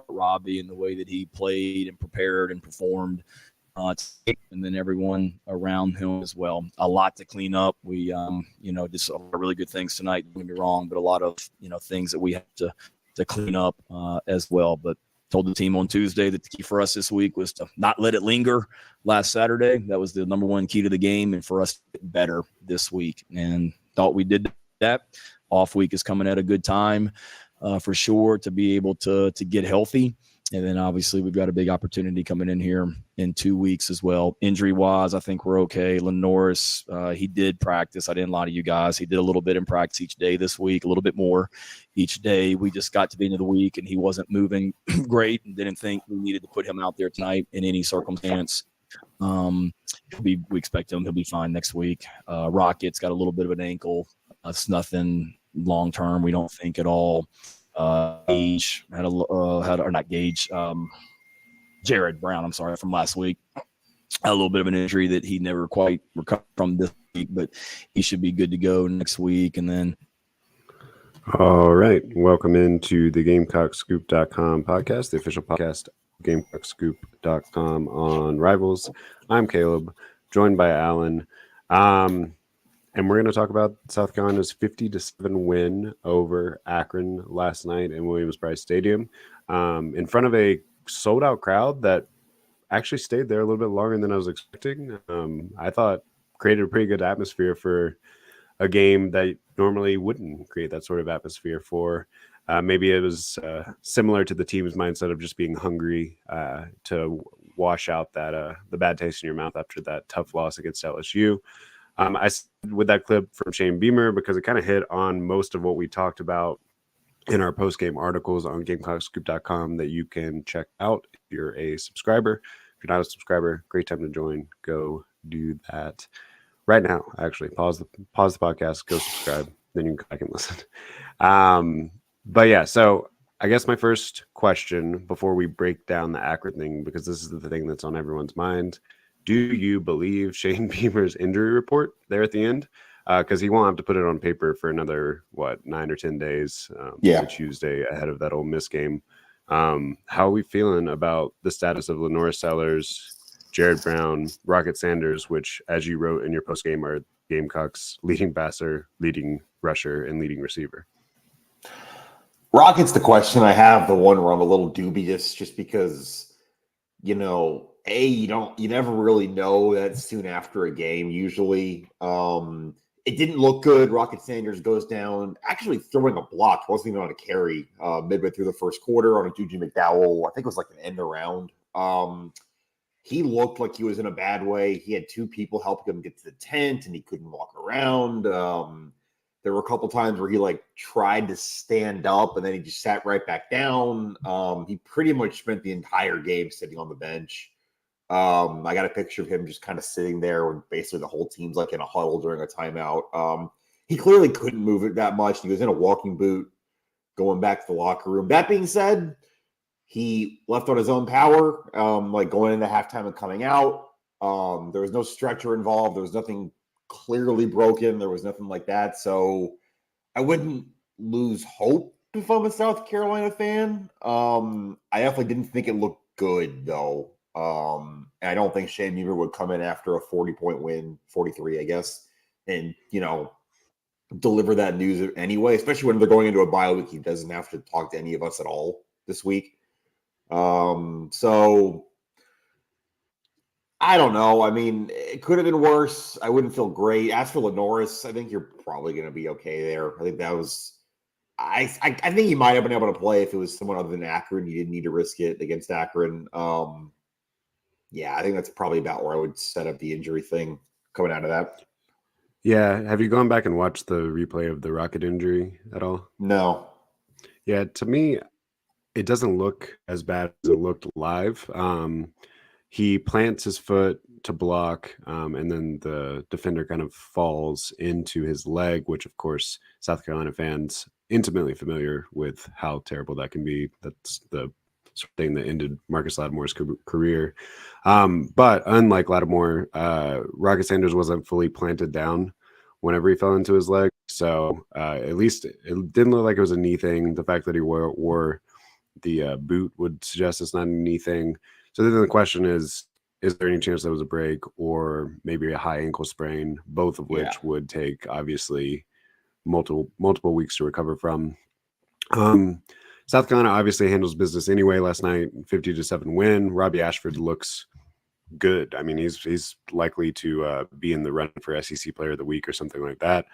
Robbie and the way that he played and prepared and performed, and then everyone around him as well. A lot to clean up. We, just a lot of really good things tonight. Don't get me wrong, but a lot of things that we have to clean up as well. But told the team on Tuesday that the key for us this week was to not let it linger last Saturday. That was the number one key to the game, and for us to get better this week. And thought we did that. Off week is coming at a good time. For sure, to be able to get healthy. And then obviously we've got a big opportunity coming in here in 2 weeks as well. Injury-wise, I think we're okay. Norris, he did practice. I didn't lie to you guys. He did a little bit in practice each day this week, a little bit more each day. We just got to the end of the week, and he wasn't moving great and didn't think we needed to put him out there tonight in any circumstance. We expect him. He'll be fine next week. Rocket's got a little bit of an ankle. It's nothing long-term, we don't think at all. Gage Jared Brown, I'm sorry, from last week. Had a little bit of an injury that he never quite recovered from this week, but he should be good to go next week. And then, all right, welcome into the GamecockScoop.com podcast, the official podcast of GamecockScoop.com on Rivals. I'm Caleb, joined by Alan. And we're going to talk about South Carolina's 50-7 win over Akron last night in Williams-Brice Stadium in front of a sold-out crowd that actually stayed there a little bit longer than I was expecting. I thought created a pretty good atmosphere for a game that normally wouldn't create that sort of atmosphere for. Maybe it was similar to the team's mindset of just being hungry to wash out that the bad taste in your mouth after that tough loss against LSU. I started with that clip from Shane Beamer because it kind of hit on most of what we talked about in our post-game articles on GamecockScoop.com that you can check out if you're a subscriber. If you're not a subscriber, great time to join. Go do that right now. Actually, pause the podcast, go subscribe, then you can go back and listen. But yeah, so I guess my first question before we break down the Akron thing, because this is the thing that's on everyone's mind. Do you believe Shane Beamer's injury report there at the end? Because he won't have to put it on paper for another, 9 or 10 days to Tuesday ahead of that Ole Miss game. How are we feeling about the status of Lenora Sellers, Jared Brown, Rocket Sanders, which, as you wrote in your postgame, are Gamecocks' leading passer, leading rusher, and leading receiver? Rocket's the question I have, the one where I'm a little dubious just because, you never really know that soon after a game, usually. It didn't look good. Rocket Sanders goes down, actually throwing a block, wasn't even on a carry midway through the first quarter on a Juju McDowell. I think it was like an end around. He looked like he was in a bad way. He had two people helping him get to the tent, and he couldn't walk around. There were a couple times where he tried to stand up, and then he just sat right back down. He pretty much spent the entire game sitting on the bench. I got a picture of him just kind of sitting there when basically the whole team's in a huddle during a timeout. He clearly couldn't move it that much. He was in a walking boot going back to the locker room. That being said, he left on his own power, going into halftime and coming out. There was no stretcher involved. There was nothing clearly broken. There was nothing like that. So I wouldn't lose hope if I'm a South Carolina fan. I definitely didn't think it looked good, though. And I don't think Shane Beamer would come in after a 40-point win, 43, I guess, and, deliver that news anyway, especially when they're going into a bye week. He doesn't have to talk to any of us at all this week. So I don't know. I mean, it could have been worse. I wouldn't feel great. As for Norris, I think you're probably going to be okay there. I think that was I think he might have been able to play if it was someone other than Akron. You didn't need to risk it against Akron. Yeah, I think that's probably about where I would set up the injury thing coming out of that. Yeah. Have you gone back and watched the replay of the Rocket injury at all? No. Yeah, to me, it doesn't look as bad as it looked live. he plants his foot to block, and then the defender kind of falls into his leg, which of course South Carolina fans intimately familiar with how terrible that can be. That's the sort of thing that ended Marcus Lattimore's career. But unlike Lattimore, Rocket Sanders wasn't fully planted down whenever he fell into his leg. So at least it didn't look like it was a knee thing. The fact that he wore the boot would suggest it's not a knee thing. So then the question is there any chance that was a break or maybe a high ankle sprain, both of which would take obviously multiple weeks to recover from. South Carolina obviously handles business anyway last night, 50-7 win. Robbie Ashford looks good. I mean, he's likely to be in the run for SEC Player of the Week or something like that.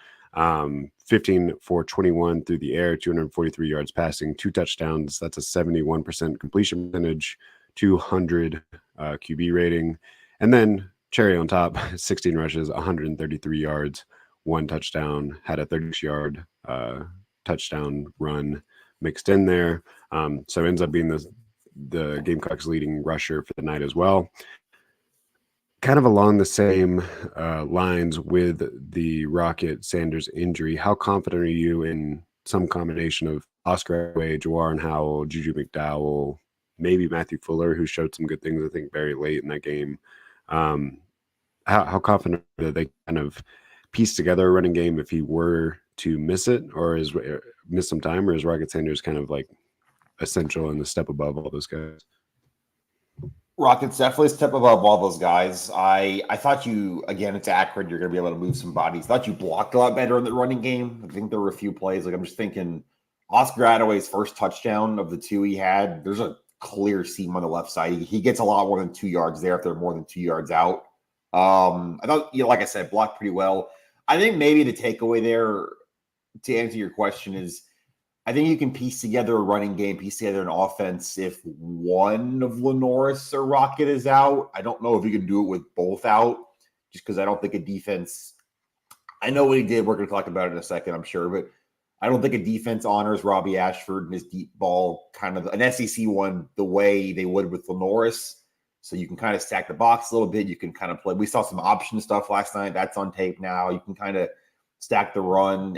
15 for 21 through the air, 243 yards passing, 2 touchdowns. That's a 71% completion percentage, 200 QB rating. And then cherry on top, 16 rushes, 133 yards, 1 touchdown, had a 30-yard touchdown run mixed in there. So ends up being the Gamecocks leading rusher for the night as well. Kind of along the same lines with the Rocket Sanders injury, how confident are you in some combination of Oscar Way, Jawarin Howell, Juju McDowell, maybe Matthew Fuller, who showed some good things, I think, very late in that game? How confident are they kind of piece together a running game if he were to miss it or miss some time, or is Rocket Sanders kind of like essential and the step above all those guys? Rockets definitely a step above all those guys. I thought it's Akron, you're going to be able to move some bodies. Thought you blocked a lot better in the running game. I think there were a few plays. Like I'm just thinking Oscar Attaway's first touchdown of the 2 he had, there's a clear seam on the left side. He gets a lot more than 2 yards there if they're more than 2 yards out. I thought, like I said, blocked pretty well. I think maybe the takeaway there to answer your question is I think you can piece together a running game, piece together an offense if one of Lenoris or Rocket is out. I don't know if you can do it with both out, just because I don't think a defense – I know what he did. We're going to talk about it in a second, I'm sure. But I don't think a defense honors Robbie Ashford and his deep ball, kind of an SEC one, the way they would with Lenoris. So you can kind of stack the box a little bit. You can kind of play – we saw some option stuff last night. That's on tape now. You can kind of stack the run.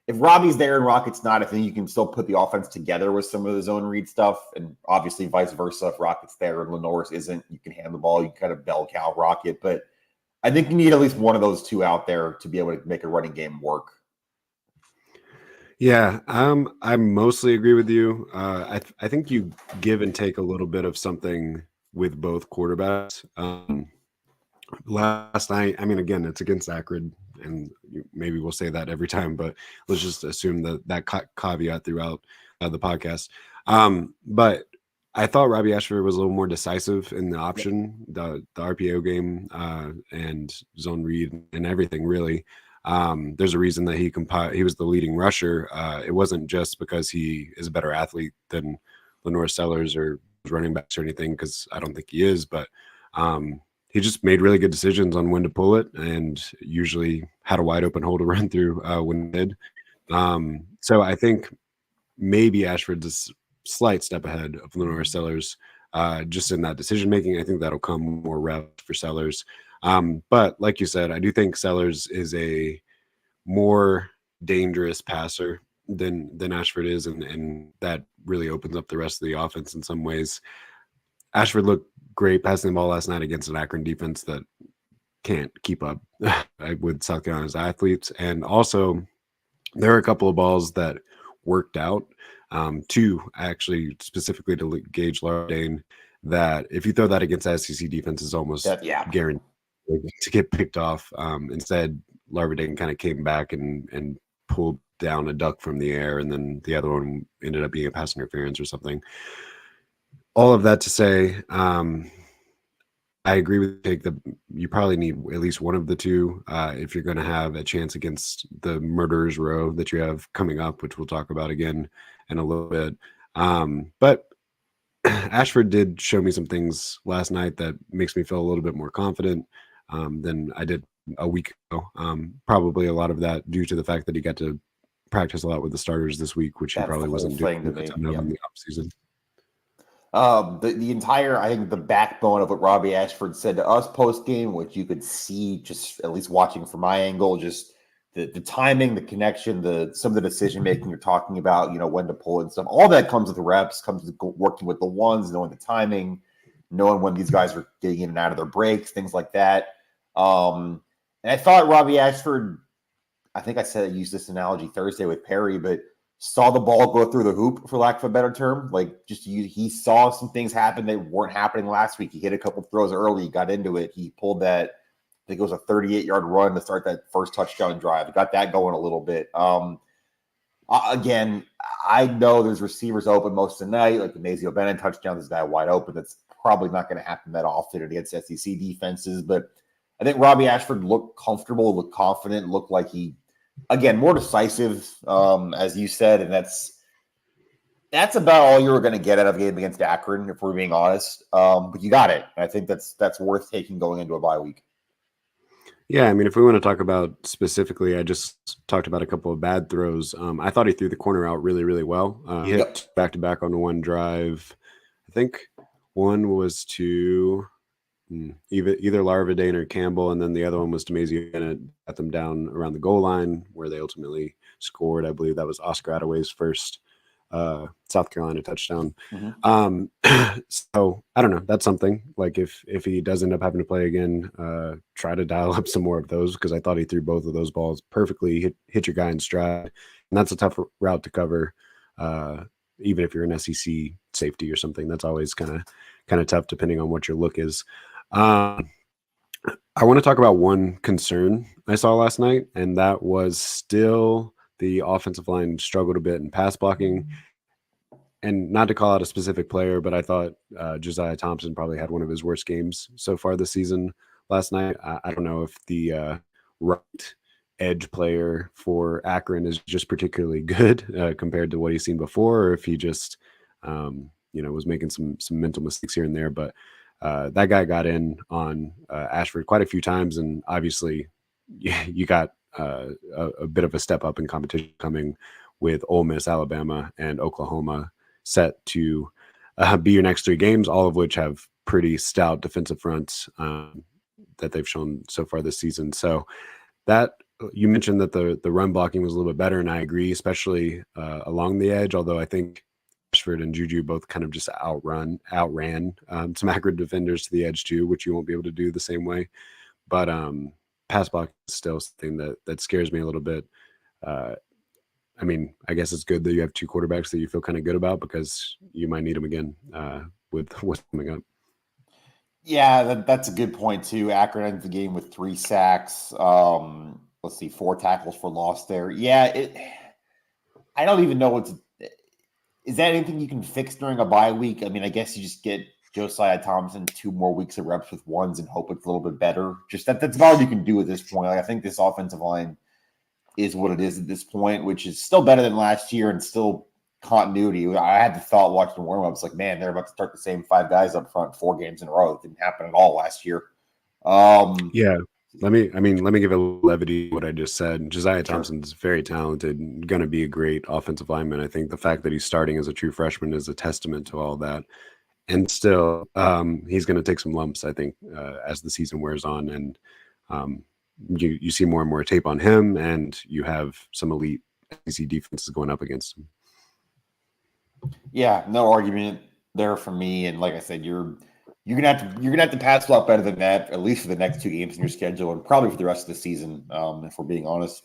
If Robbie's there and Rocket's not, I think you can still put the offense together with some of the zone read stuff, and obviously vice versa. If Rocket's there and Lenoris isn't, you can hand the ball. You can kind of bell cow Rocket. But I think you need at least one of those two out there to be able to make a running game work. Yeah, I mostly agree with you. I think you give and take a little bit of something with both quarterbacks. Last night, I mean, again, it's against Akron, and maybe we'll say that every time, but let's just assume that caveat throughout the podcast. But I thought Robbie Ashford was a little more decisive in the option, the RPO game, and zone read and everything, really. There's a reason that he was the leading rusher. It wasn't just because he is a better athlete than Lenore Sellers or running backs or anything, because I don't think he is, but he just made really good decisions on when to pull it and usually had a wide open hole to run through when he did. So I think maybe Ashford's a slight step ahead of Lenore Sellers just in that decision making. I think that'll come more rep for Sellers. But like you said, I do think Sellers is a more dangerous passer than Ashford is, and that really opens up the rest of the offense in some ways. Ashford looked great passing the ball last night against an Akron defense that can't keep up with South Carolina's athletes. And also, there are a couple of balls that worked out, two actually specifically to Gage Lardane, that if you throw that against SEC defense is almost guaranteed to get picked off. Instead, Lardane kind of came back and pulled down a duck from the air, and then the other one ended up being a pass interference or something. All of that to say, I agree with Jake that you probably need at least one of the two if you're going to have a chance against the murderers row that you have coming up, which we'll talk about again in a little bit. But Ashford did show me some things last night that makes me feel a little bit more confident than I did a week ago. Probably a lot of that due to the fact that he got to practice a lot with the starters this week, which he probably wasn't doing in the offseason. The entire, I think, the backbone of what Robbie Ashford said to us post game, which you could see just at least watching from my angle, just the timing, the connection, some of the decision making you're talking about, when to pull it and stuff. All that comes with the reps, comes with working with the ones, knowing the timing, knowing when these guys are getting in and out of their breaks, things like that. And I thought Robbie Ashford, I think I used this analogy Thursday with Perry, but saw the ball go through the hoop, for lack of a better term. Like, he saw some things happen that weren't happening last week. He hit a couple throws early, got into it. He pulled that, I think it was a 38-yard run to start that first touchdown drive. Got that going a little bit. Again, I know there's receivers open most of the night, like the Mazio Bennett touchdown. This guy wide open. That's probably not going to happen that often against SEC defenses. But I think Robbie Ashford looked comfortable, looked confident, looked like he, again, more decisive, as you said, and that's about all you were going to get out of a game against Akron, if we're being honest. But you got it. I think that's worth taking going into a bye week. Yeah, I mean, if we want to talk about specifically, I just talked about a couple of bad throws. I thought he threw the corner out really, really well. He hit back-to-back on one drive. I think one was to either Larvadain or Campbell, and then the other one was to Mazio Bennett, got them down around the goal line where they ultimately scored. I believe that was Oscar Attaway's first South Carolina touchdown. So I don't know. That's something. Like, if he does end up having to play again, try to dial up some more of those, because I thought he threw both of those balls perfectly, hit your guy in stride, and that's a tough route to cover. Even if you're an SEC safety or something, that's always kind of tough depending on what your look is. I want to talk about one concern I saw last night, and that was still the offensive line struggled a bit in pass blocking. And not to call out a specific player, but I thought Josiah Thompson probably had one of his worst games so far this season last night. I don't know if the right edge player for Akron is just particularly good compared to what he's seen before, or if he just was making some mental mistakes here and there. But that guy got in on Ashford quite a few times, and obviously you got a bit of a step up in competition coming with Ole Miss, Alabama, and Oklahoma set to be your next three games, all of which have pretty stout defensive fronts that they've shown so far this season. So that you mentioned that the run blocking was a little bit better, and I agree, especially along the edge, although I think Ashford and Juju both kind of just outran some Akron defenders to the edge too, which you won't be able to do the same way. But pass block is still something that scares me a little bit. I mean, I guess it's good that you have two quarterbacks that you feel kind of good about, because you might need them again with what's coming up. Yeah, that's a good point too. Akron ended the game with 3 sacks. Let's see, 4 tackles for loss there. Yeah, I don't even know is that anything you can fix during a bye week? I mean, I guess you just get Josiah Thompson 2 more weeks of reps with ones and hope it's a little bit better. Just that's about all you can do at this point. Like, I think this offensive line is what it is at this point, which is still better than last year and still continuity. I had the thought watching the warm-ups, like, man, they're about to start the same 5 guys up front 4 games in a row. It didn't happen at all last year. Yeah. Let me give a little levity to what I just said. Josiah Thompson's very talented, going to be a great offensive lineman. I think the fact that he's starting as a true freshman is a testament to all that. And still, he's going to take some lumps, I think, as the season wears on. And you see more and more tape on him, and you have some elite SEC defenses going up against him. Yeah, no argument there for me. And like I said, you're gonna have to pass a lot better than that, at least for the next 2 games in your schedule, and probably for the rest of the season, if we're being honest.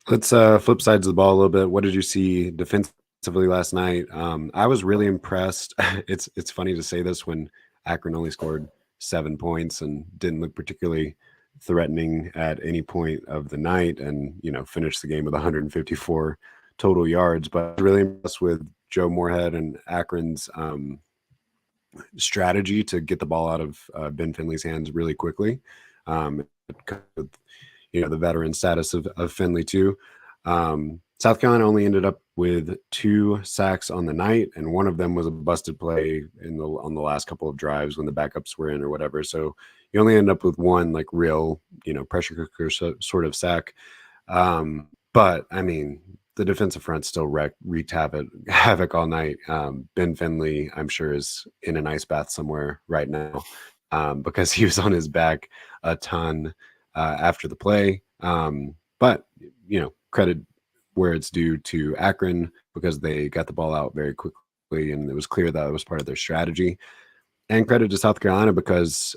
Let's flip sides of the ball a little bit. What did you see defensively last night? I was really impressed. It's funny to say this when Akron only scored 7 points and didn't look particularly threatening at any point of the night, and finished the game with 154 total yards. But I was really impressed with Joe Moorhead and Akron's strategy to get the ball out of Ben Finley's hands really quickly. The veteran status of Finley too. South Carolina only ended up with 2 sacks on the night, and one of them was a busted play on the last couple of drives when the backups were in or whatever. So you only end up with 1 like real, pressure cooker sort of sack. But I mean, the defensive front still wreaked havoc all night. Ben Finley, I'm sure, is in an ice bath somewhere right now because he was on his back a ton after the play. But, credit where it's due to Akron because they got the ball out very quickly, and it was clear that it was part of their strategy. And credit to South Carolina because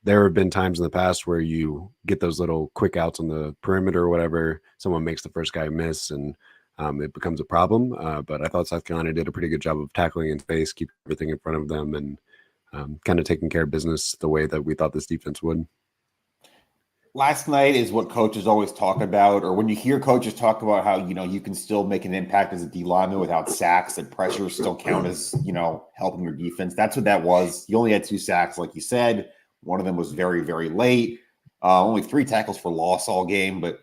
there have been times in the past where you get those little quick outs on the perimeter or whatever. Someone makes the first guy miss, and it becomes a problem. But I thought South Carolina did a pretty good job of tackling in space, keeping everything in front of them, and kind of taking care of business the way that we thought this defense would. Last night is what coaches always talk about, or when you hear coaches talk about how, you can still make an impact as a D lineman without sacks, that pressure still count as, helping your defense. That's what that was. You only had 2 sacks, like you said. One of them was very, very late. Only 3 tackles for loss all game, but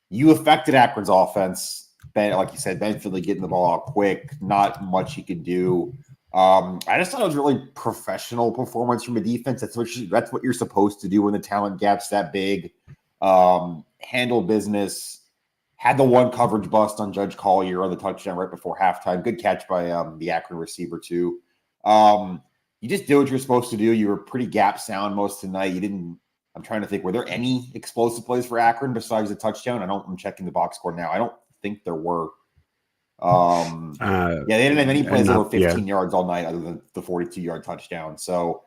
you affected Akron's offense. Ben, like you said, Ben Finley getting the ball out quick, not much he could do. I just thought it was a really professional performance from a defense. That's what you're supposed to do when the talent gap's that big. Handle business. Had the one coverage bust on Judge Collier on the touchdown right before halftime. Good catch by the Akron receiver too. You just did what you're supposed to do. You were pretty gap sound most of the night. I'm trying to think, were there any explosive plays for Akron besides the touchdown? I'm checking the box score now. I don't think there were. They didn't have any plays over 15 yards all night other than the 42-yard touchdown. So,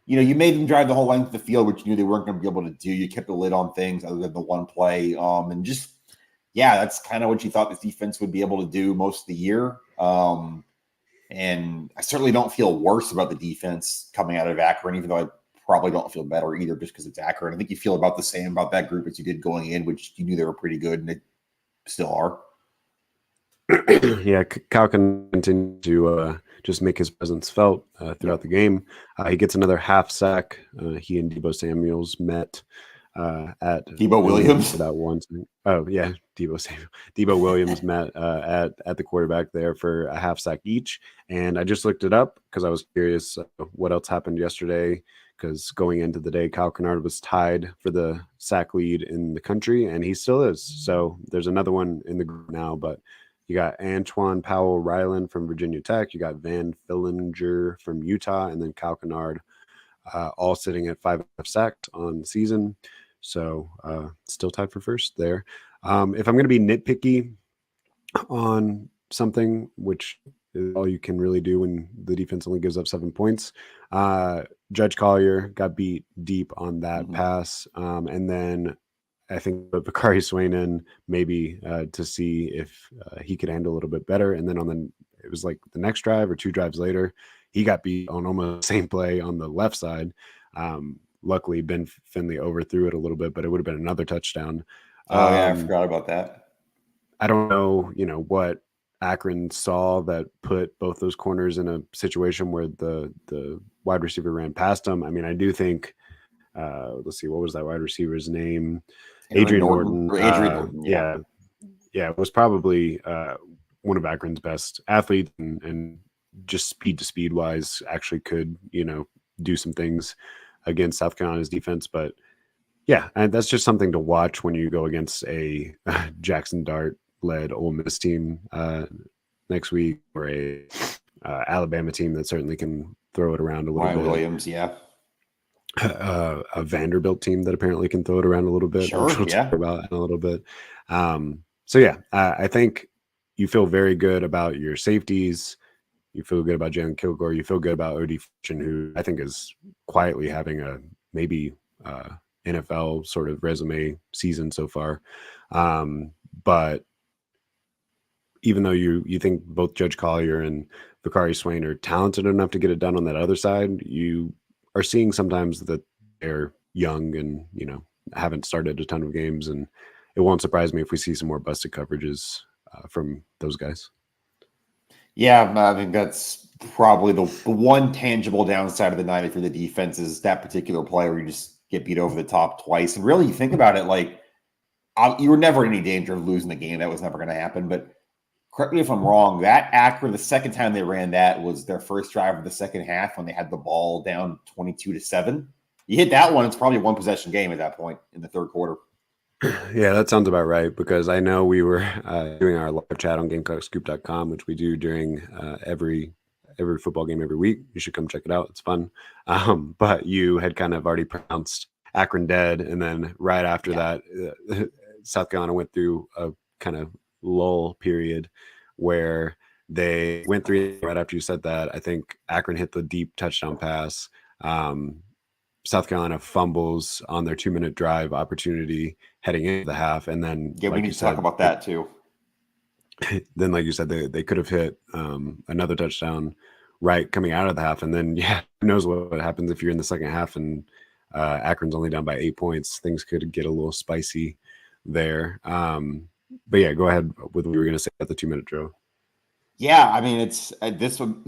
you made them drive the whole length of the field, which you knew they weren't going to be able to do. You kept the lid on things other than the one play. That's kind of what you thought this defense would be able to do most of the year. And I certainly don't feel worse about the defense coming out of Akron, even though I probably don't feel better either just because it's Akron. I think you feel about the same about that group as you did going in, which you knew they were pretty good, and they still are. Yeah, Cal can continue to just make his presence felt throughout the game. He gets another half sack. He and Deebo Samuels met at Deebo Williams for that one. Oh yeah, Deebo Williams met at the quarterback there for a half sack each. And I just looked it up because I was curious what else happened yesterday. Because going into the day, Kyle Kennard was tied for the sack lead in the country, and he still is. So there's another one in the group now, but. You got Antoine Powell-Ryland from Virginia Tech. You got Van Fillinger from Utah, and then Kyle Kennard, all sitting at 5 sacks on the season. So still tied for first there. If I'm going to be nitpicky on something, which is all you can really do when the defense only gives up 7 points, Judge Collier got beat deep on that pass. And then I think the Bakari Swain in maybe to see if he could handle a little bit better. And then it was like the next drive or 2 drives later, he got beat on almost the same play on the left side. Luckily, Ben Finley overthrew it a little bit, but it would have been another touchdown. I forgot about that. I don't know, what Akron saw that put both those corners in a situation where the wide receiver ran past them. I mean, I do think, let's see, what was that wide receiver's name? Adrian Norton. Yeah, it was probably one of Akron's best athletes, and just speed wise, actually could do some things against South Carolina's defense. But yeah, and that's just something to watch when you go against a Jackson Dart led Ole Miss team next week, or a Alabama team that certainly can throw it around a little bit. Williams, yeah. A Vanderbilt team that apparently can throw it around a little bit. Sure, which we'll talk about in a little bit. I think you feel very good about your safeties. You feel good about Jalen Kilgore. You feel good about Odie Fitchin, who I think is quietly having a maybe NFL sort of resume season so far. But even though you think both Judge Collier and Bakari Swain are talented enough to get it done on that other side, you are seeing sometimes that they're young and haven't started a ton of games, and it won't surprise me if we see some more busted coverages from those guys. Yeah, I think that's probably the one tangible downside of the night for the defense is that particular play where you just get beat over the top twice. And really, you think about it, like you were never in any danger of losing the game. That was never going to happen. But correct me if I'm wrong, that Akron, the second time they ran that was their first drive of the second half when they had the ball down 22-7. You hit that one, it's probably a one-possession game at that point in the third quarter. Yeah, that sounds about right, because I know we were doing our live chat on GamecockScoop.com, which we do during every football game every week. You should come check it out. It's fun. But you had kind of already pronounced Akron dead, and then right after that, South Carolina went through a kind of lull period where they went 3 right after you said that. I think Akron hit the deep touchdown pass. South Carolina fumbles on their 2-minute drive opportunity heading into the half, and then Yeah, we need to talk about that too. Then, like you said, they could have hit another touchdown right coming out of the half, and then who knows what happens if you're in the second half and Akron's only down by 8 points. Things could get a little spicy there. But yeah, go ahead with what you were going to say about the 2-minute drill. Yeah, I mean, it's this one.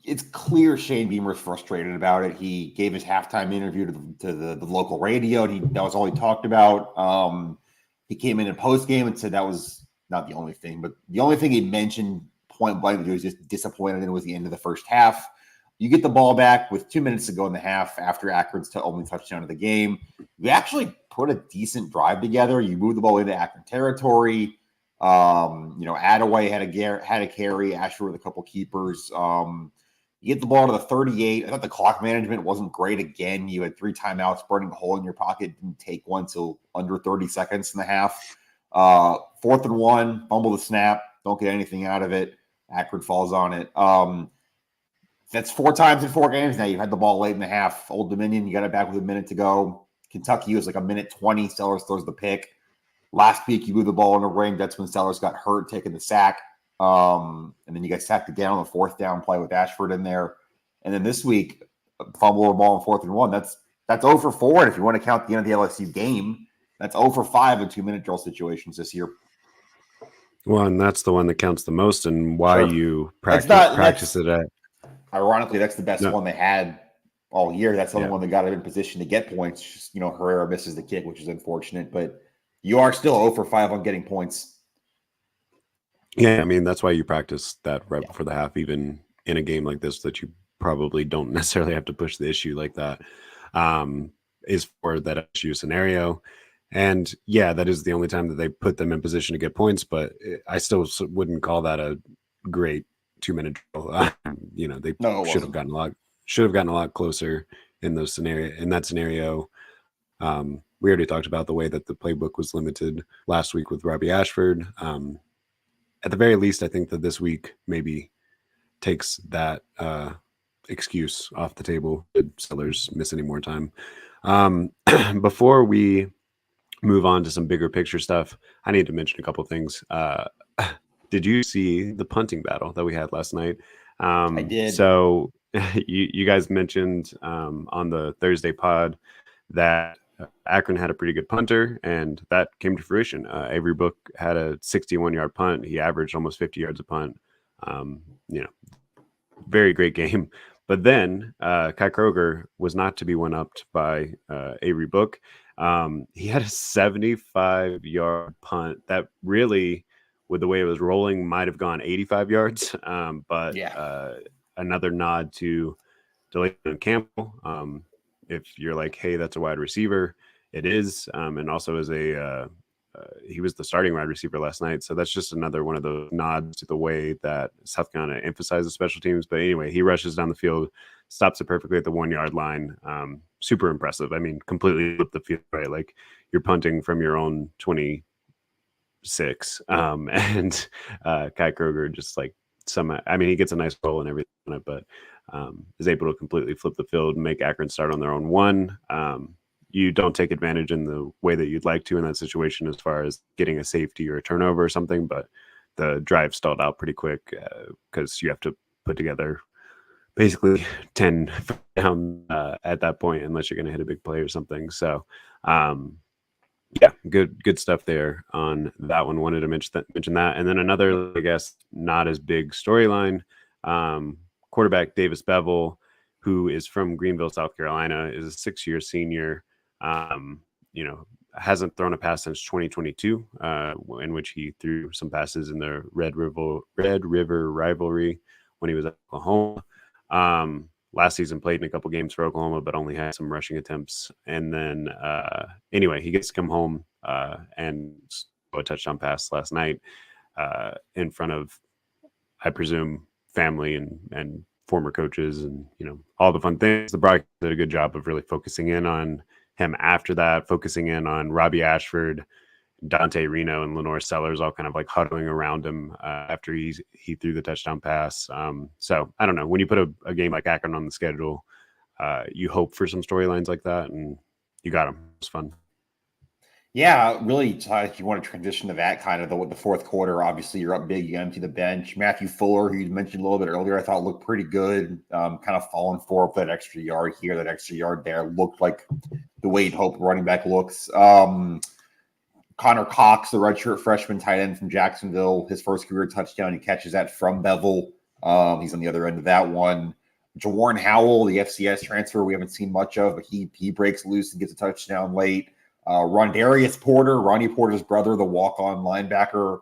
It's clear Shane Beamer's frustrated about it. He gave his halftime interview to the local radio. That was all he talked about. He came in post game and said that was not the only thing, but the only thing he mentioned point blank that he was just disappointed in was the end of the first half. You get the ball back with 2 minutes to go in the half after Akron's only touchdown of the game. You actually put a decent drive together. You move the ball into Akron territory. Attaway had a carry, Asher with a couple keepers. You get the ball to the 38. I thought the clock management wasn't great again. You had 3 timeouts, burning a hole in your pocket, didn't take one till under 30 seconds in the half. 4th and 1, fumble the snap, don't get anything out of it. Akron falls on it. That's 4 times in 4 games now. You had the ball late in the half. Old Dominion, you got it back with a minute to go. Kentucky was like a minute 20. Sellers throws the pick. Last week, you moved the ball in the ring. That's when Sellers got hurt, taking the sack. And then you got sacked again on the 4th down play with Ashford in there. And then this week, fumble the ball on 4th and 1. That's 0 for 4. And if you want to count the end of the LSU game, that's 0 for 5 in 2-minute drill situations this year. Well, and that's the one that counts the most, and why you practice it at. Ironically, that's the best one they had all year. That's the only one that got it in position to get points. Just, Herrera misses the kick, which is unfortunate, but you are still 0 for 5 on getting points. Yeah, I mean, that's why you practice that right before the half, even in a game like this that you probably don't necessarily have to push the issue like that, is for that issue scenario. And yeah, that is the only time that they put them in position to get points, but I still wouldn't call that a great 2-minute drill. They should have gotten a lot closer in that scenario. We already talked about the way that the playbook was limited last week with Robbie Ashford. At the very least, I think that this week maybe takes that excuse off the table. Did Sellers miss any more time? Before we move on to some bigger picture stuff, I need to mention a couple of things. Did you see the punting battle that we had last night? I did. So you guys mentioned on the Thursday pod that Akron had a pretty good punter, and that came to fruition. Avery Book had a 61-yard punt. He averaged almost 50 yards a punt. Very great game. But then Kai Kroger was not to be one-upped by Avery Book. He had a 75-yard punt that really, with the way it was rolling, might have gone 85 yards. Another nod to Delaney Campbell. If you're like, hey, that's a wide receiver, it is. And also he was the starting wide receiver last night. So that's just another one of the nods to the way that South Carolina emphasizes special teams. But anyway, he rushes down the field, stops it perfectly at the 1-yard line. Super impressive. I mean, completely flipped the field, right? Like you're punting from your own 26. And Kai Kroger just like he gets a nice goal and everything on it, but is able to completely flip the field and make Akron start on their own 1. You don't take advantage in the way that you'd like to in that situation as far as getting a safety or a turnover or something, but the drive stalled out pretty quick because you have to put together basically 10 down at that point unless you're going to hit a big play or something. So good stuff there on that one. Wanted to mention that. And then another, I guess, not as big storyline. Quarterback Davis Bevel, who is from Greenville, South Carolina, is a 6-year senior. Hasn't thrown a pass since 2022, in which he threw some passes in the Red River rivalry when he was at Oklahoma. last season played in a couple games for Oklahoma, but only had some rushing attempts. And then anyway, he gets to come home and a touchdown pass last night in front of, I presume, family and former coaches and, all the fun things. The broadcast did a good job of really focusing in on him after that, focusing in on Robbie Ashford, Dante Reno, and Lenore Sellers all kind of like huddling around him after he threw the touchdown pass. So I don't know. When you put a game like Akron on the schedule, you hope for some storylines like that, and you got them. It's fun. Yeah, really, if you want to transition to that kind of the fourth quarter, obviously you're up big, you empty the bench. Matthew Fuller, who you mentioned a little bit earlier, I thought looked pretty good, kind of falling for that extra yard here, that extra yard there. Looked like the way you'd hope running back looks. Connor Cox, the redshirt freshman tight end from Jacksonville, his first career touchdown, he catches that from Bevel. He's on the other end of that one. Jawarn Howell, the FCS transfer we haven't seen much of, but he breaks loose and gets a touchdown late. Rondarius Porter, Ronnie Porter's brother, the walk-on linebacker,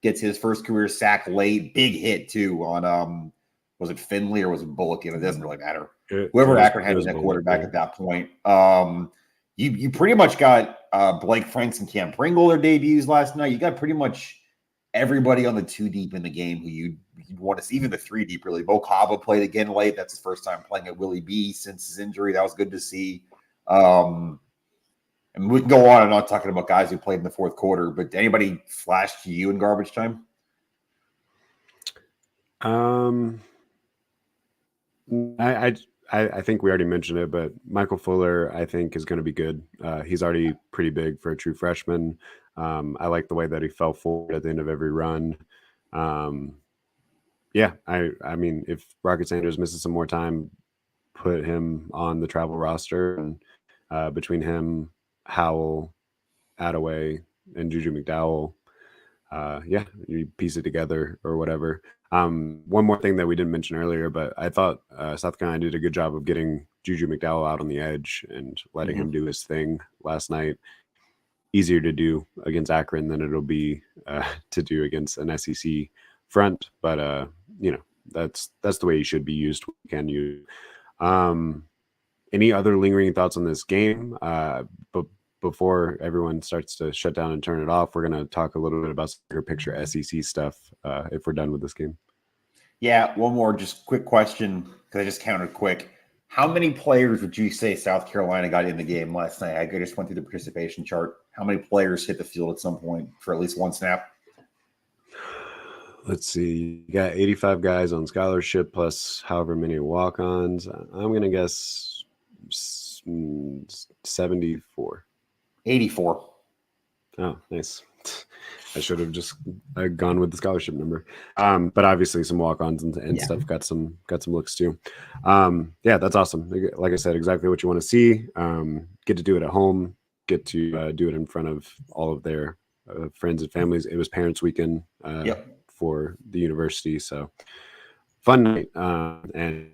gets his first career sack late. Big hit, too, on, was it Finley or was it Bullock? It doesn't really matter. Whoever Akron had in that quarterback at that point. You pretty much got Blake Franks and Cam Pringle their debuts last night. You got pretty much everybody on the 2 deep in the game who you'd want to see, even the 3 deep, really. Bo Cava played again late. That's his first time playing at Willie B since his injury. That was good to see. And we can go on and on talking about guys who played in the fourth quarter, but anybody flash to you in garbage time? I think we already mentioned it, but Michael Fuller, I think, is going to be good. He's already pretty big for a true freshman. I like the way that he fell forward at the end of every run. Yeah, I mean, if Rocket Sanders misses some more time, put him on the travel roster, and between him, Howell, Attaway, and Juju McDowell, yeah, you piece it together or whatever. One more thing that we didn't mention earlier, but I thought South Carolina did a good job of getting Juju McDowell out on the edge and letting him do his thing last night. Easier to do against Akron than it'll be to do against an SEC front, but that's the way he should be used. Can you? Any other lingering thoughts on this game? But before everyone starts to shut down and turn it off, we're going to talk a little bit about bigger picture SEC stuff if we're done with this game. Yeah, one more just quick question, because I just counted quick. How many players would you say South Carolina got in the game last night? I just went through the participation chart. How many players hit the field at some point for at least one snap? Let's see. You got 85 guys on scholarship plus however many walk-ons. I'm going to guess 74. 84. Oh, nice. I should have just gone with the scholarship number. But obviously some walk-ons and stuff got some looks too. Yeah, that's awesome. Like I said, exactly what you want to see. Get to do it at home. Get to do it in front of all of their friends and families. It was Parents Weekend for the university, so fun night. And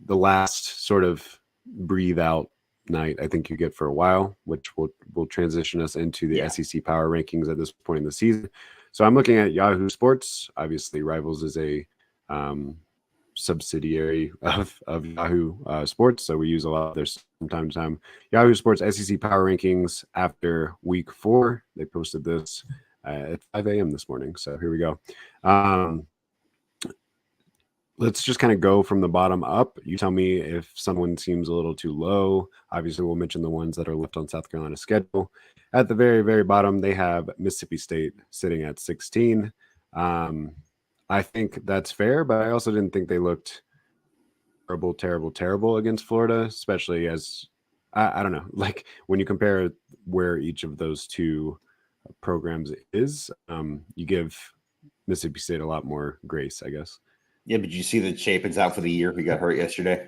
the last sort of breathe out night I think you get for a while, which will transition us into the SEC power rankings at this point in the season. So I'm looking at Yahoo Sports. Obviously, Rivals is a subsidiary of Yahoo Sports, so we use a lot of their from time to time. Yahoo Sports SEC power rankings after week 4. They posted this at 5 a.m. this morning. So here we go. Let's just kind of go from the bottom up. You tell me if someone seems a little too low. Obviously, we'll mention the ones that are left on South Carolina's schedule. At the very, very bottom, they have Mississippi State sitting at 16. I think that's fair, but I also didn't think they looked terrible against Florida, especially as, I don't know, like when you compare where each of those two programs is, you give Mississippi State a lot more grace, I guess. Yeah, but you see that Chapin's out for the year. He got hurt yesterday.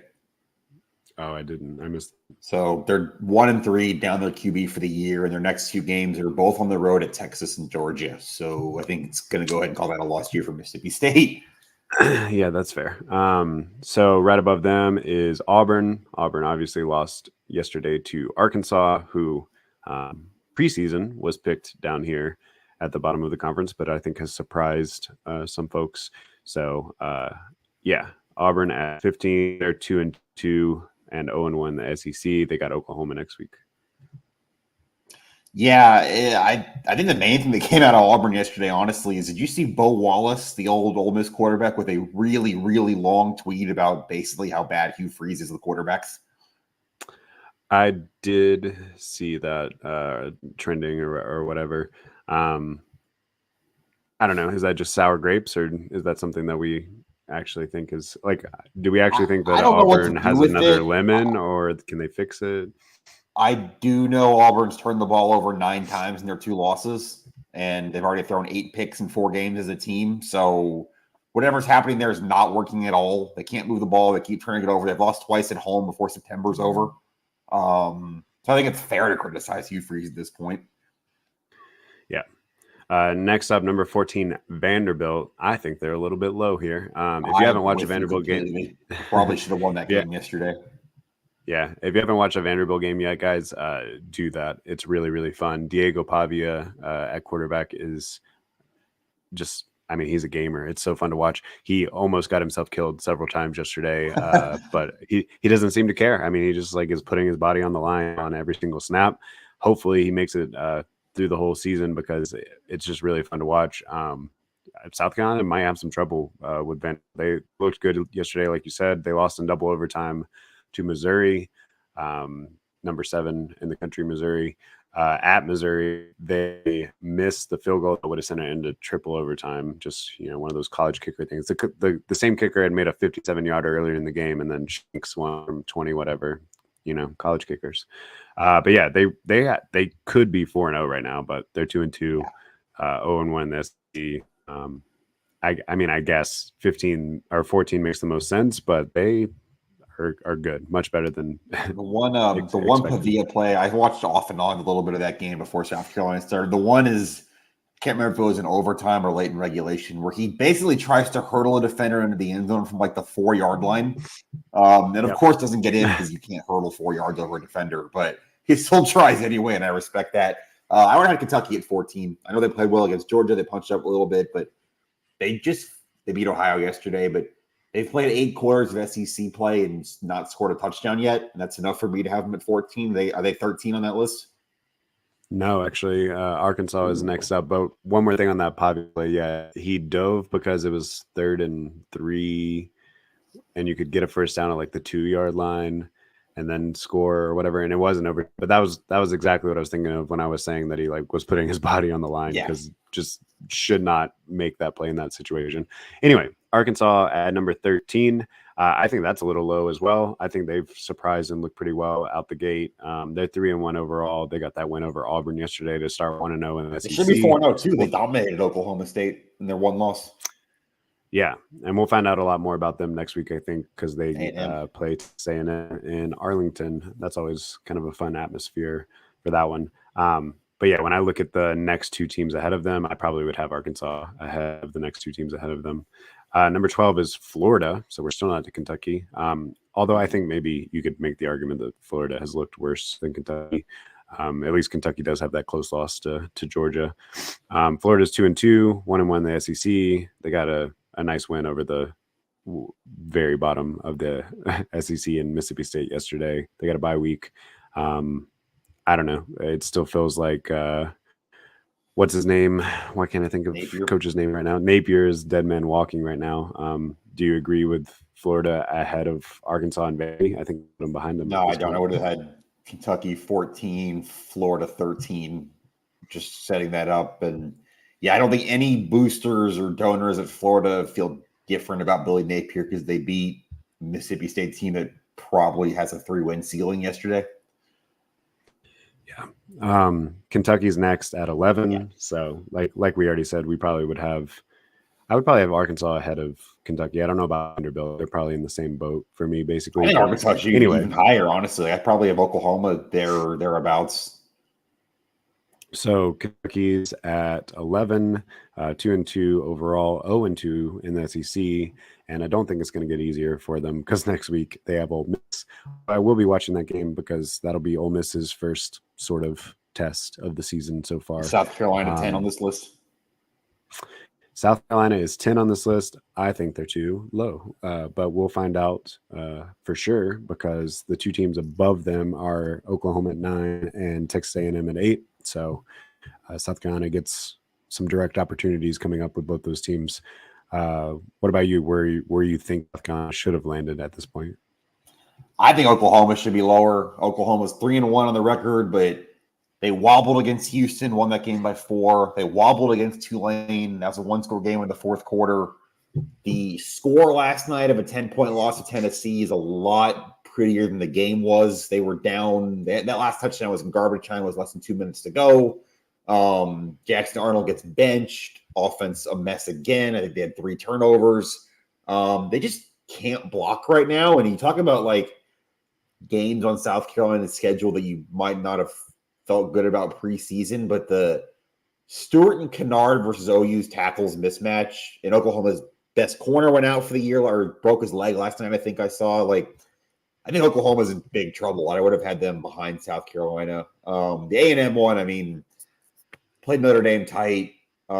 Oh, I didn't. I missed. So they're 1-3 down their QB for the year, and their next 2 games are both on the road at Texas and Georgia. So I think it's going to go ahead and call that a lost year for Mississippi State. Yeah, that's fair. So right above them is Auburn. Auburn obviously lost yesterday to Arkansas, who preseason was picked down here at the bottom of the conference, but I think has surprised some folks. So, yeah, Auburn at 15. They're 2-2 and 0-1 the SEC. They got Oklahoma next week. Yeah, I think the main thing that came out of Auburn yesterday, honestly, is did you see Bo Wallace, the old Ole Miss quarterback, with a really, really long tweet about basically how bad Hugh Freeze is with quarterbacks? I did see that trending or whatever. I don't know. Is that just sour grapes, or is that something that we actually think is like? Do we actually think that I don't know what to Auburn do has with another it. lemon, or can they fix it? I do know Auburn's turned the ball over 9 times in their 2 losses, and they've already thrown 8 picks in 4 games as a team. So whatever's happening there is not working at all. They can't move the ball. They keep turning it over. They've lost twice at home before September's over. So I think it's fair to criticize Hugh Freeze at this point. Yeah. Next up, number 14, Vanderbilt. I think they're a little bit low here. If you haven't watched a Vanderbilt game, probably should have won that game yesterday. Yeah, if you haven't watched a Vanderbilt game yet, guys, do that. It's really, really fun. Diego Pavia at quarterback is just, I mean, he's a gamer. It's so fun to watch. He almost got himself killed several times yesterday, but he doesn't seem to care. I mean, he just like is putting his body on the line on every single snap. Hopefully he makes it through the whole season because it's just really fun to watch. South Carolina might have some trouble with Vanderbilt. They looked good yesterday, like you said. They lost in double overtime to Missouri, number 7 in the country, Missouri. At Missouri, they missed the field goal that would have sent it into triple overtime. Just, one of those college kicker things. The same kicker had made a 57-yarder earlier in the game, and then Shanks one from 20, whatever. College kickers. But yeah, they could be 4-0 right now, but they're 2-2, 0-1 this. I mean, I guess 15 or 14 makes the most sense, but they are good, much better than the one Pavia play. I watched off and on a little bit of that game before South Carolina started. The one is, I can't remember if it was in overtime or late in regulation, where he basically tries to hurdle a defender into the end zone from like the 4-yard line. And of course doesn't get in because you can't hurdle 4 yards over a defender, but he still tries anyway, and I respect that. I would have Kentucky at 14. I know they played well against Georgia. They punched up a little bit, but they beat Ohio yesterday, but they've played 8 quarters of SEC play and not scored a touchdown yet. And that's enough for me to have them at 14. Are they 13 on that list? No, actually, Arkansas is next up. But one more thing on that Pavia play. Yeah, he dove because it was 3rd and 3, and you could get a first down at like the 2-yard line and then score or whatever. And it wasn't over. But that was exactly what I was thinking of when I was saying that he like was putting his body on the line, because just should not make that play in that situation. Anyway, Arkansas at number 13. I think that's a little low as well. I think they've surprised and looked pretty well out the gate. They're 3-1 overall. They got that win over Auburn yesterday to start 1-0 in the SEC. They should be 4-0 too. They dominated Oklahoma State in their 1 loss. Yeah, and we'll find out a lot more about them next week, I think, because they play A&M in Arlington. That's always kind of a fun atmosphere for that one. But yeah, when I look at the next 2 teams ahead of them, I probably would have Arkansas ahead of the next 2 teams ahead of them. Number 12 is Florida, so we're still not to Kentucky. Although I think maybe you could make the argument that Florida has looked worse than Kentucky. At least Kentucky does have that close loss to Georgia. Florida's 2-2, 1-1 the SEC. They got a nice win over the very bottom of the SEC in Mississippi State yesterday. They got a bye week. I don't know. It still feels like what's his name? Why can't I think of Napier. Coach's name right now? Napier is dead man walking right now. Do you agree with Florida ahead of Arkansas and Vandy? I think I'm behind them. No, I don't. I would have had Kentucky 14, Florida 13, just setting that up. And yeah, I don't think any boosters or donors at Florida feel different about Billy Napier because they beat Mississippi State team that probably has a 3-win ceiling yesterday. Yeah. Kentucky's next at 11. Yeah. So like we already said, I would probably have Arkansas ahead of Kentucky. I don't know about Vanderbilt. They're probably in the same boat for me, basically. I think Arkansas should even higher, honestly. I probably have Oklahoma there or thereabouts. So Kentucky's at 11, 2-2 overall, 0-2 in the SEC, and I don't think it's going to get easier for them because next week they have Ole Miss. I will be watching that game because that'll be Ole Miss's first sort of test of the season so far. South Carolina 10 on this list. South Carolina is 10 on this list. I think they're too low, but we'll find out for sure because the two teams above them are Oklahoma at 9 and Texas A&M at 8. So South Carolina gets some direct opportunities coming up with both those teams. What about you? Where you think South Carolina should have landed at this point? I think Oklahoma should be lower. Oklahoma's 3-1 on the record, but they wobbled against Houston, won that game by 4. They wobbled against Tulane. That was a one-score game in the fourth quarter. The score last night of a 10-point loss to Tennessee is a lot prettier than the game was. They were down. That last touchdown was in garbage time. It was less than 2 minutes to go. Jackson Arnold gets benched. Offense a mess again. I think they had 3 turnovers. They just can't block right now. And you talk about like games on South Carolina's schedule that you might not have felt good about preseason, but the Stewart and Kennard versus OU's tackles mismatch, and Oklahoma's best corner went out for the year or broke his leg last night. I think I saw. Like, I think Oklahoma's in big trouble. I would have had them behind South Carolina. The A&M one, I mean, played Notre Dame tight. I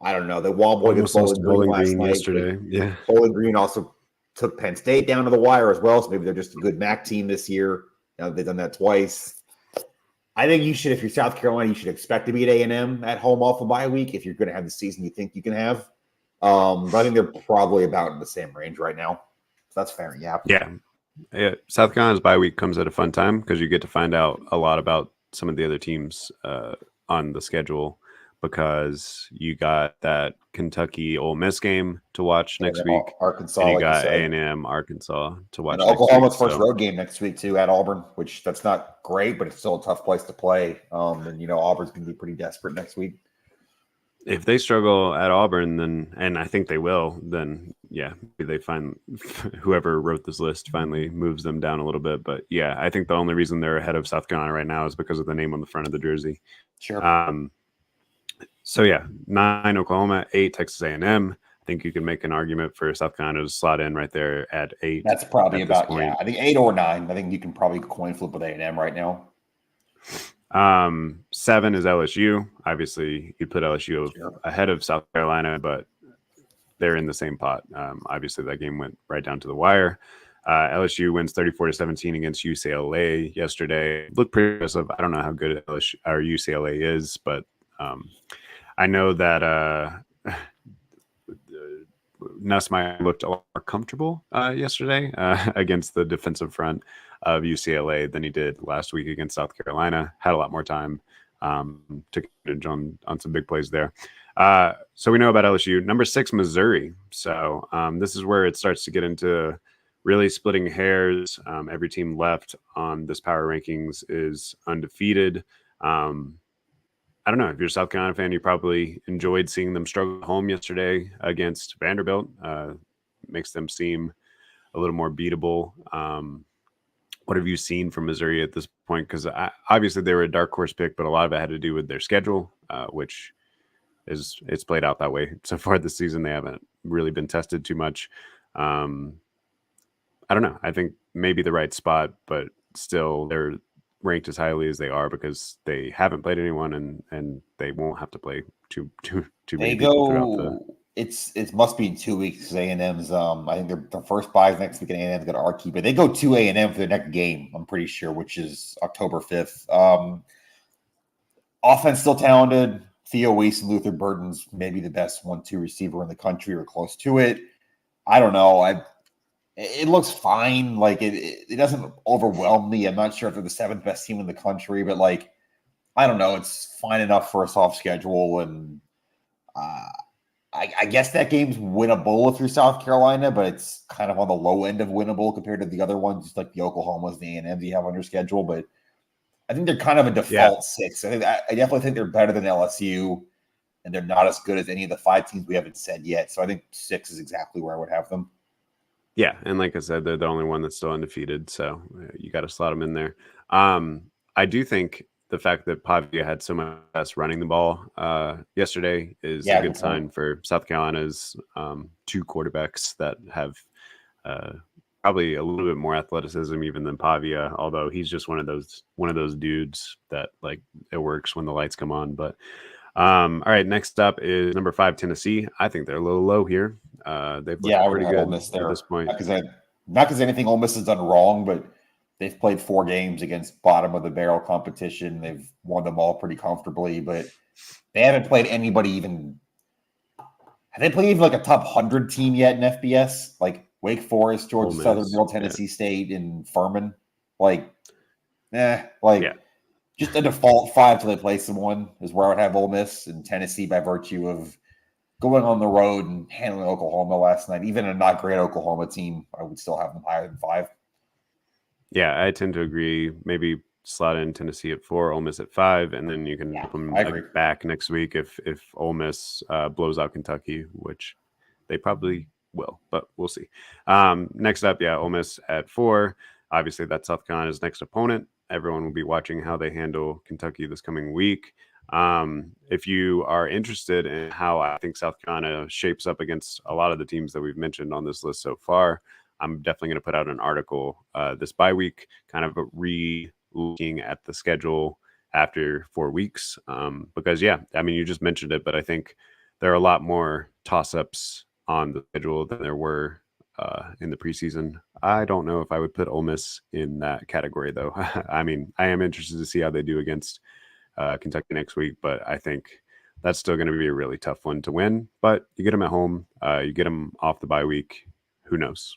don't know. They wobbled against Bowling Green last night. Yesterday. Yeah, Bowling Green also took Penn State down to the wire as well. So maybe they're just a good MAC team this year. They've done that twice. I think you should, if you're South Carolina, you should expect to beat A&M at home off a bye week if you're going to have the season you think you can have. But I think they're probably about in the same range right now. So that's fair. Yeah. South Carolina's bye week comes at a fun time because you get to find out a lot about some of the other teams on the schedule because you got that Kentucky Ole Miss game to watch next week. Arkansas, and you got A&M Arkansas to watch. And Oklahoma's first road game next week too at Auburn, which that's not great, but it's still a tough place to play. And Auburn's going to be pretty desperate next week. If they struggle at Auburn, then, and I think they will, then yeah, they find whoever wrote this list finally moves them down a little bit. But yeah, I think the only reason they're ahead of South Carolina right now is because of the name on the front of the jersey. Sure. So yeah, 9 Oklahoma, 8 Texas A&M. I think you can make an argument for South Carolina to slot in right there at 8. That's probably about, yeah, I think 8 or 9. I think you can probably coin flip with A&M right now. 7 is LSU. Obviously, you put LSU ahead of South Carolina, but they're in the same pot. Obviously, that game went right down to the wire. LSU wins 34-17 against UCLA yesterday. Looked pretty impressive. I don't know how good LSU or UCLA is, but I know that Nussmeier looked a lot more comfortable yesterday against the defensive front of UCLA than he did last week against South Carolina. Had a lot more time to get on some big plays there. So we know about LSU. Number 6, Missouri. So this is where it starts to get into really splitting hairs. Every team left on this power rankings is undefeated. I don't know. If you're a South Carolina fan, you probably enjoyed seeing them struggle at home yesterday against Vanderbilt. Makes them seem a little more beatable. What have you seen from Missouri at this point? Because obviously they were a dark horse pick, but a lot of it had to do with their schedule, which it's played out that way so far this season. They haven't really been tested too much. I don't know. I think maybe the right spot, but still they're ranked as highly as they are because they haven't played anyone and they won't have to play too many people throughout the. It must be in 2 weeks because A&M's I think their first bye is next week and A&M's got Archie, but they go to A&M for their next game, I'm pretty sure, which is October 5th. Offense still talented. Theo Weiss and Luther Burton's maybe the best 1-2 receiver in the country or close to it. I don't know. It looks fine. Like it doesn't overwhelm me. I'm not sure if they're the 7th best team in the country, but like I don't know. It's fine enough for a soft schedule, and I guess that game's winnable if you're South Carolina, but it's kind of on the low end of winnable compared to the other ones, just like the Oklahomas, the A&Ms you have on your schedule. But I think they're kind of a default 6. I definitely think they're better than LSU, and they're not as good as any of the 5 teams we haven't said yet. So I think 6 is exactly where I would have them. Yeah, and like I said, they're the only one that's still undefeated, so you got to slot them in there. I do think the fact that Pavia had so much success running the ball yesterday is a good sign for South Carolina's 2 quarterbacks that have probably a little bit more athleticism even than Pavia, although he's just one of those dudes that like it works when the lights come on. But All right, next up is number 5 Tennessee. I think they're a little low here. They've looked I would pretty have Ole good Miss there at this point. Not because anything Ole Miss has done wrong, but they've played 4 games against bottom of the barrel competition. They've won them all pretty comfortably, but they haven't played anybody even. Have they played even like a top 100 team yet in FBS? Like Wake Forest, Georgia Ole Southern, Miss, Middle Tennessee State, and Furman. Just a default 5 till they play someone is where I would have Ole Miss and Tennessee by virtue of going on the road and handling Oklahoma last night. Even a not great Oklahoma team, I would still have them higher than 5. Yeah, I tend to agree. Maybe slot in Tennessee at 4, Ole Miss at 5, and then you can put them back next week if Ole Miss blows out Kentucky, which they probably will, but we'll see. Next up, Ole Miss at 4. Obviously, that's South Carolina's next opponent. Everyone will be watching how they handle Kentucky this coming week. If you are interested in how I think South Carolina shapes up against a lot of the teams that we've mentioned on this list so far, I'm definitely going to put out an article this bye week, kind of re-looking at the schedule after 4 weeks. Because, you just mentioned it, but I think there are a lot more toss-ups on the schedule than there were in the preseason. I don't know if I would put Ole Miss in that category, though. I mean, I am interested to see how they do against Kentucky next week, but I think that's still going to be a really tough one to win. But you get them at home, you get them off the bye week. Who knows?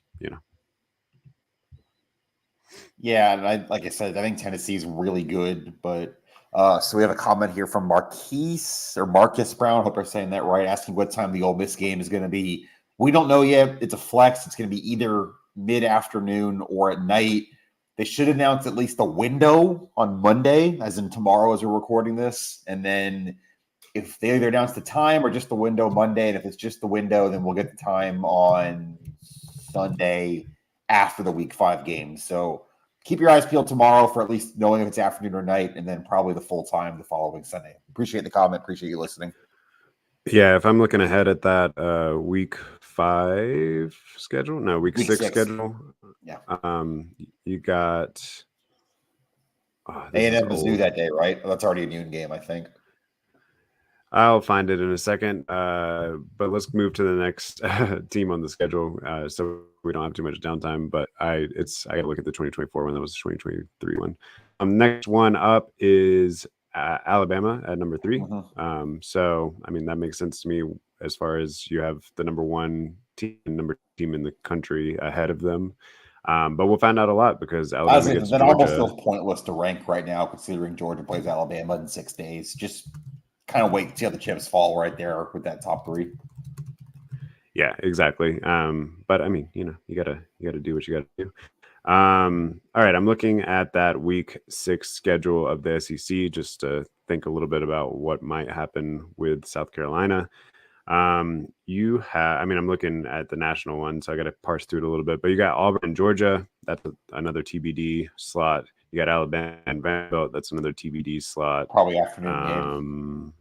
Yeah, and like I said, I think Tennessee's really good, but so we have a comment here from Marcus Brown. Hope I'm saying that right. Asking what time the Ole Miss game is going to be. We don't know yet. It's a flex. It's going to be either mid-afternoon or at night. They should announce at least a window on Monday, as in tomorrow as we're recording this. And then if they either announce the time or just the window Monday, and if it's just the window, then we'll get the time on Sunday after the Week 5 game. So keep your eyes peeled tomorrow for at least knowing if it's afternoon or night, and then probably the full time the following Sunday. Appreciate the comment. Appreciate you listening. Yeah, if I'm looking ahead at that Week 5 schedule, no, Week 6 schedule. Yeah. You got A&M Mizzou that day, right? That's already a noon game, I think. I'll find it in a second. But let's move to the next team on the schedule, so we don't have too much downtime. But I got to look at the 2024 one. That was the 2023 one. Next one up is Alabama at number 3. Mm-hmm. So I mean that makes sense to me as far as you have the number 1 team and number 2 team in the country ahead of them. But we'll find out a lot because Alabama gets Georgia. Almost feels pointless to rank right now, considering Georgia plays Alabama in 6 days. Just kind of wait and see how the chips fall right there with that top 3. Yeah, exactly. But I mean, you gotta do what you gotta do. All right, I'm looking at that Week 6 schedule of the SEC just to think a little bit about what might happen with South Carolina. I'm looking at the national one, so I got to parse through it a little bit. But you got Auburn and Georgia. That's another TBD slot. You got Alabama and Vanderbilt. That's another TBD slot. Probably afternoon game.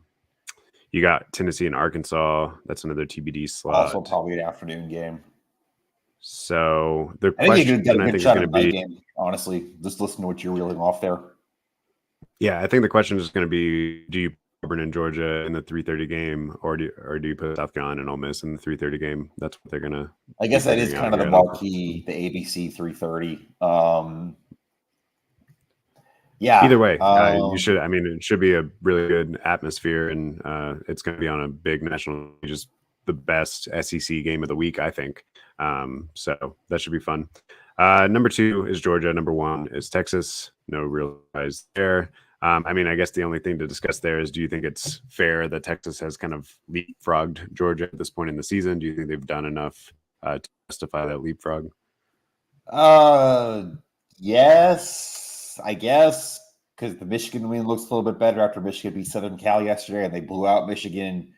You got Tennessee and Arkansas. That's another TBD slot. Also probably an afternoon game. So the question I think is going to be, game, honestly, just listen to what you're reeling off there. Yeah, I think the question is going to be: do you put Auburn and Georgia in the 3:30 game, or do you put South Carolina and Ole Miss in the 3:30 game? That's what they're going to. I guess that is kind of the marquee, the ABC 3:30. Yeah. Either way, you should. I mean, it should be a really good atmosphere, and it's going to be on a big national. Just the best SEC game of the week, I think. So that should be fun. Number 2 is Georgia. Number 1 is Texas. No real guys there. I guess the only thing to discuss there is, do you think it's fair that Texas has kind of leapfrogged Georgia at this point in the season? Do you think they've done enough to justify that leapfrog? Yes, I guess, because the Michigan win looks a little bit better after Michigan beat Southern Cal yesterday, and they blew out Michigan.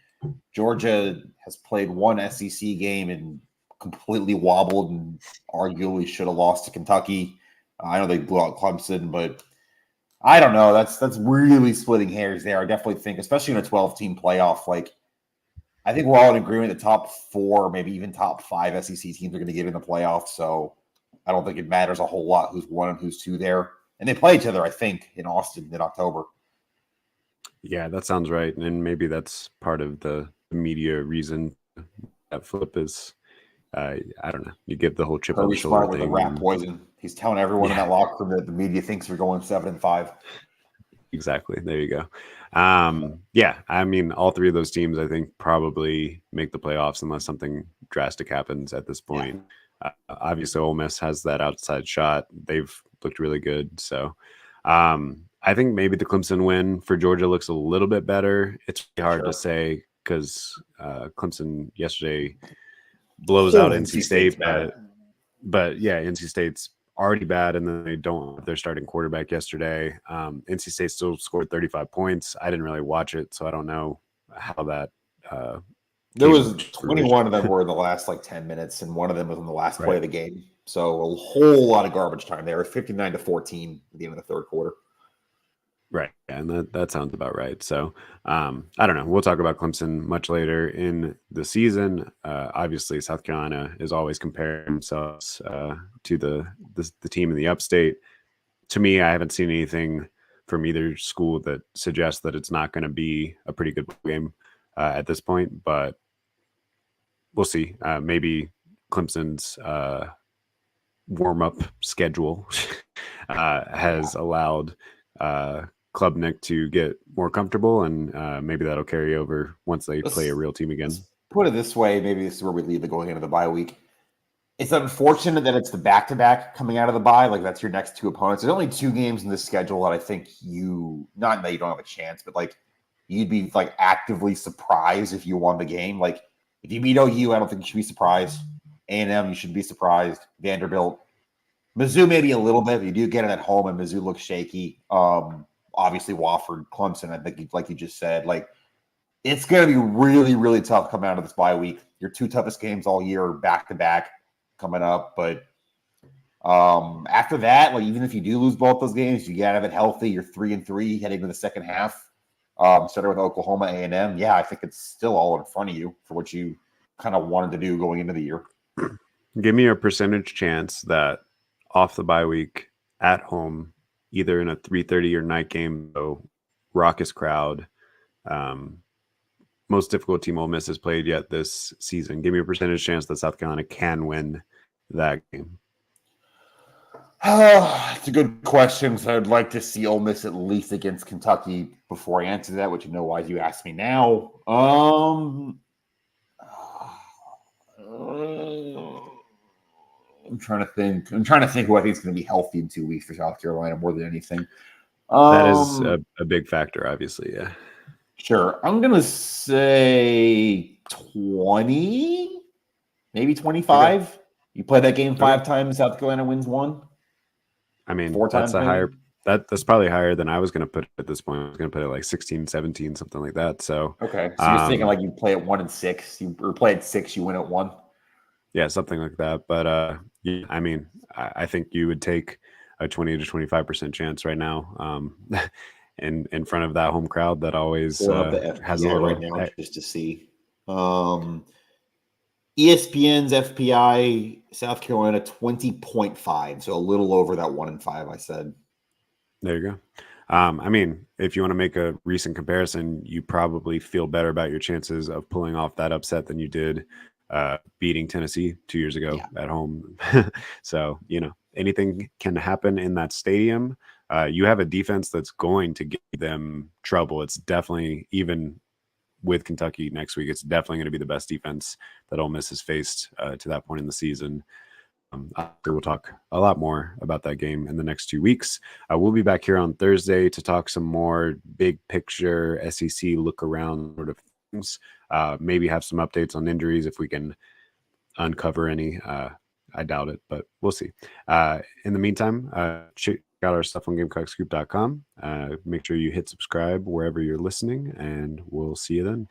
Georgia has played one SEC game and completely wobbled and arguably should have lost to Kentucky. I know they blew out Clemson, but I don't know. That's really splitting hairs there. I definitely think, especially in a 12-team playoff, I think we're all in agreement the top 4, maybe even top 5 SEC teams are going to get in the playoffs. So I don't think it matters a whole lot who's 1 and who's 2 there. And they play each other, I think, in Austin in October. Yeah, that sounds right. And maybe that's part of the media reason that flip is, I don't know. You get the whole chip on the Kirby shoulder Smart with the thing. rat poison. He's telling everyone in Yeah, that locker room that the media thinks we're going 7-5. exactly. There you go. Yeah, I mean, all three of those teams, I think, probably make the playoffs unless something drastic happens at this point. Obviously, Ole Miss has that outside shot. They've looked really good. So I think maybe the Clemson win for Georgia looks a little bit better. It's really hard to say because Clemson yesterday blows out Whole NC NC State's State, bad. but yeah, NC State's already bad, and then they don't have their starting quarterback yesterday. NC State still scored 35 points. I didn't really watch it, so I don't know how that There came was to 21 of them fruition. were in the last like 10 minutes, and one of them was in the last play Right. of the game. So a whole lot of garbage time there. 59-14 at the end of the third quarter. Right. Yeah, and that sounds about right. So I don't know. We'll talk about Clemson much later in the season. Obviously, South Carolina is always comparing themselves to the team in the upstate. To me, I haven't seen anything from either school that suggests that it's not going to be a pretty good game at this point, but we'll see. Maybe Clemson's warm-up schedule has allowed Klubnik to get more comfortable, and maybe that'll carry over once they play a real team again. Let's put it this way. Maybe this is where we leave it going into the bye week. It's unfortunate that it's the back-to-back coming out of the bye. Like, that's your next two opponents. There's only 2 games in this schedule that I think not that you don't have a chance, but like you'd be like actively surprised if you won the game. Like, if you beat OU, I don't think you should be surprised. A&M, you should be surprised. Vanderbilt. Mizzou, maybe a little bit. You do get it at home, and Mizzou looks shaky. Obviously, Wofford, Clemson, I think, like you just said. Like, it's going to be really, really tough coming out of this bye week. Your 2 toughest games all year are back-to-back coming up. But after that, like, even if you do lose both those games, you got to have it healthy. You're 3-3 heading to the second half. Starting with Oklahoma, A&M. Yeah, I think it's still all in front of you for what you kind of wanted to do going into the year. Give me a percentage chance that off the bye week at home, either in a 3:30 or night game, so raucous crowd, most difficult team Ole Miss has played yet this season. Give me a percentage chance that South Carolina can win that game. It's a good question. So I'd like to see Ole Miss at least against Kentucky before I answer that, which you know why you asked me now. I'm trying to think. I'm trying to think who I think is going to be healthy in 2 weeks for South Carolina more than anything. That is a big factor, obviously. Yeah. Sure. I'm going to say 20, maybe 25. Okay. You play that game 5 times, South Carolina wins 1. I mean, 4 times, that's a higher. That's probably higher than I was going to put it at this point. I was going to put it like 16, 17, something like that. So okay. So you're thinking like you play at 1 and 6, or play at 6, you win at 1. Yeah, something like that. But yeah, I mean, I think you would take a 20 to 25% chance right now, in front of that home crowd that always has a little right now just to see. ESPN's FPI South Carolina 20.5, so a little over that 1 and 5 I said. There you go. I mean, if you want to make a recent comparison, you probably feel better about your chances of pulling off that upset than you did beating Tennessee 2 years ago at home. So, you know, anything can happen in that stadium. You have a defense that's going to give them trouble. It's definitely, even with Kentucky next week, it's definitely going to be the best defense that Ole Miss has faced to that point in the season. We'll talk a lot more about that game in the next 2 weeks. We'll be back here on Thursday to talk some more big picture SEC look around sort of things. Maybe have some updates on injuries if we can uncover any. I doubt it, but we'll see. In the meantime, check out our stuff on GamecocksScoop.com. Make sure you hit subscribe wherever you're listening, and we'll see you then.